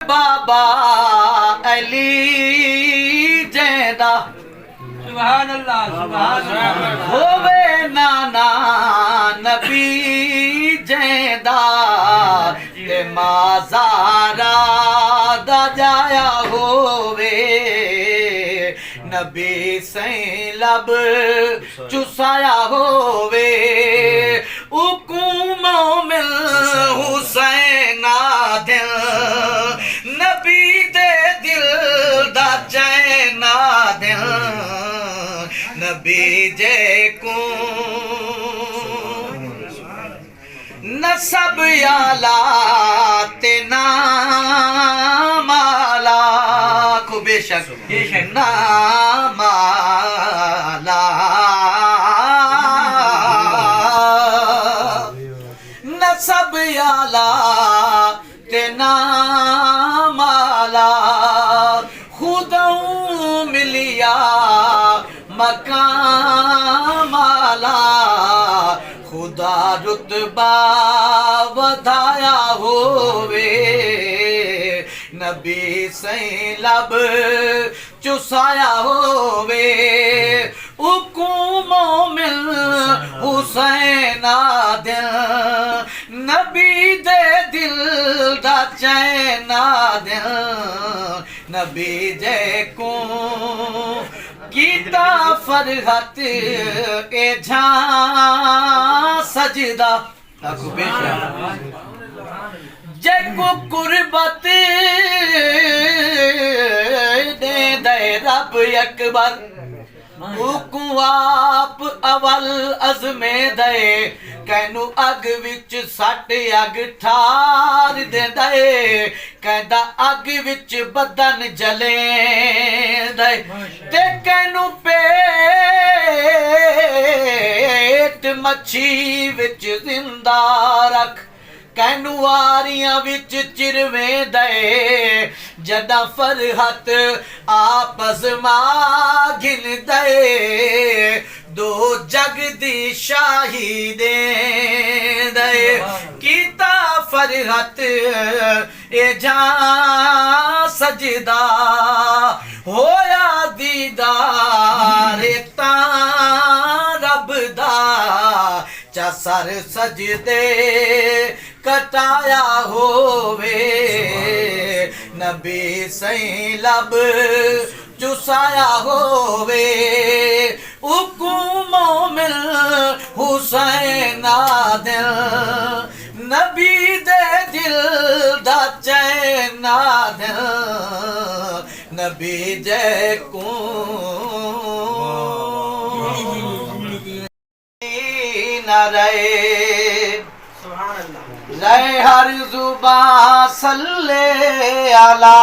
बाबा अली जैदा सुभान अल्लाह सुभान अल्लाह होवे नाना नबी जैदा ते माज़ारा दा जाया होवे नबी सैं लब चुसाया होवे उकुमो मिल हुसैना दिल नबी दे दिल दा चैना दिल नबी जे को नसब आला ते नाम आला को बेशक नाम आला नसब आला ते नाम आला खुदाऊ मिलिया मकाम आला खुदा रुतबा वधाया होवे नबी सैं लब चुसाया होवे हुकुमो मिल हुसैना दिल नबी दे दिल दा चैना दिल नबी जे को कीता फरहत के झां सजदा आखो बेशक जेको कुर्बत दे दे रब अकबर उकू आप अवल अज़मे दे कैनू अग विच सट अग ठार दे दे कहदा अग विच बदन जले दे ते कैनू पेट मच्छी विच जिंदा रख कैनू आरियां विच चिरवे दे जदा फरहत आपस मागिन दे दो जग दी शाही दे दे कीता फरहत ए जां सजदा होया दीदार तां रब दा चा सर सजदे कटाया होवे नबी सैं लब चुसाया होवे हुकुमो मिल हुसैना दिल नबी दे दिल दा चैना दिल नबी जे को न रहे रहे हर जुबां सल्ले अला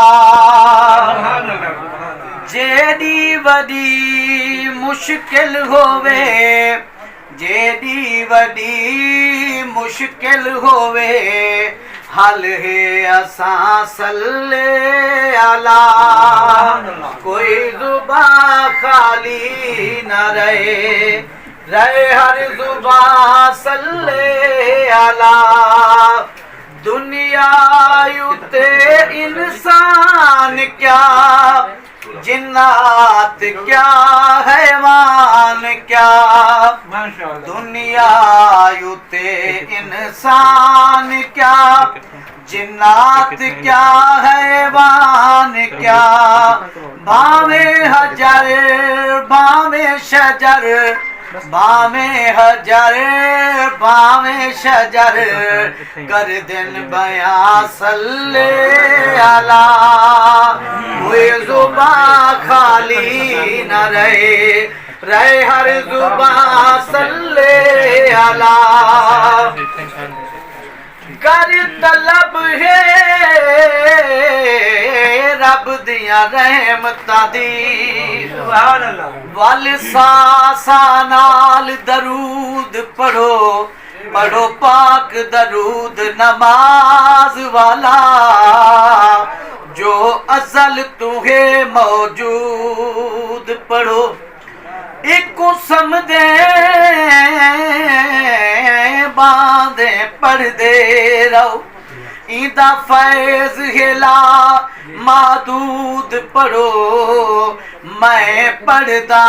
जेडी वडी मुश्किल होवे जेडी वडी मुश्किल होवे हल है असां सल्ले अला कोई जुबां खाली न रहे रहे हर जुबां सल्ले अला दुनिया युते इंसान क्या जिन्नात क्या हैवान क्या दुनिया युते इंसान क्या जिन्नात क्या हैवान क्या भावे हजर भावे शजर बामे हजर बामे शजर कर दिन बया सल्ले अला कोई जुबां खाली न रहे रहे हर जुबां सल्ले अला कर तलब है रब दिया रहमतां दी सुभान अल्लाह वल सासा नाल दरूद पढ़ो पढ़ो पाक दरूद नमाज वाला जो अज़ल तुहे मौजूद पढ़ो एक समझे बांधे पढ़दे रहो इंदा फैज हिला मादूद पढ़ो मैं पढ़दा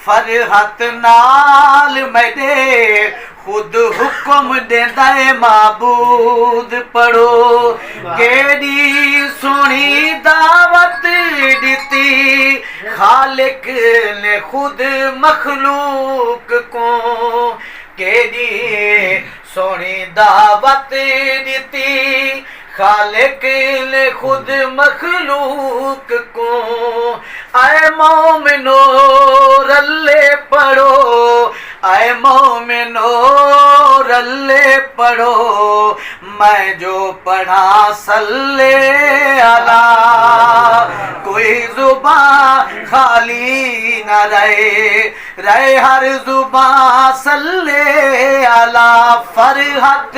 फरहत नाल मैडे खुद हुक्म देंदा है माबूद पढ़ो केड़ी सोनी दावत दिती खालिक ने खुद मखलूक को केड़ी सोनी दावत दिती खालिक ने खुद मखलूक को आए मोमिनो रल्ले पढ़ो आए मोमिनो रल्ले पढ़ो मैं जो पढ़ा सल्ले अला कोई जुबान खाली न रहे हर जुबान सल्ले अला फरहत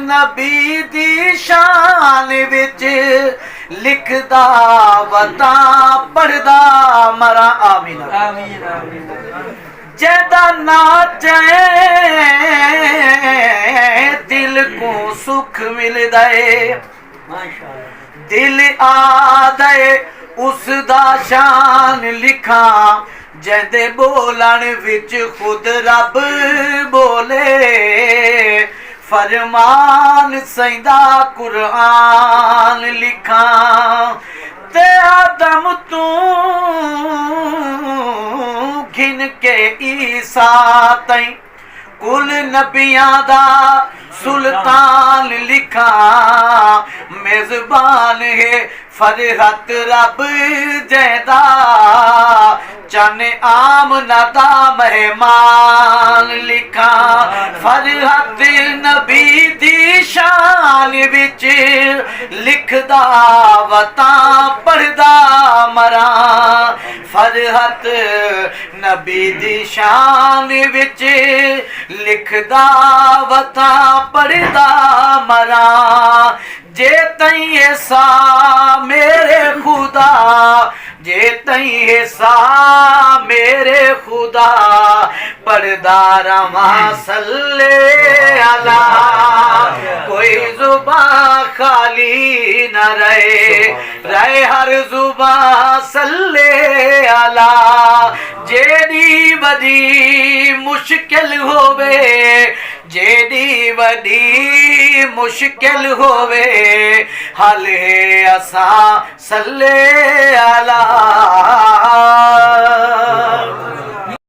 नबी दी शान विच लिखदा वता पढ़दा मरा आमीन आमीन आमीन जदा नाचे दिल को सुख मिलदा है माशाअल्लाह दिल आदे उसदा शान लिखा जदे बोलन विच खुद रब बोले फरमान सैदा कुरान लिखा ते आदम तू घिन के ईसा तई कुल नबियां दा सुल्तान लिखा मेजबान है फरहत रब जैदा चन आमना दा मेहमान लिखा फरहत नबी दी शान विच लिखदा वता पढ़दा मरा फरहत नबी दी शान विच लिखदा वता पढ़दा मरा जे तई सा मेरे खुदा जे तई सा मेरे खुदा पढ़दा रवा सल्ले अला कोई जुबान खाली न रहे हर जुबान सल्ले अला जेडी वडी मुश्किल होवे जेडी वडी मुश्किल होवे हल है असा सल्ले अला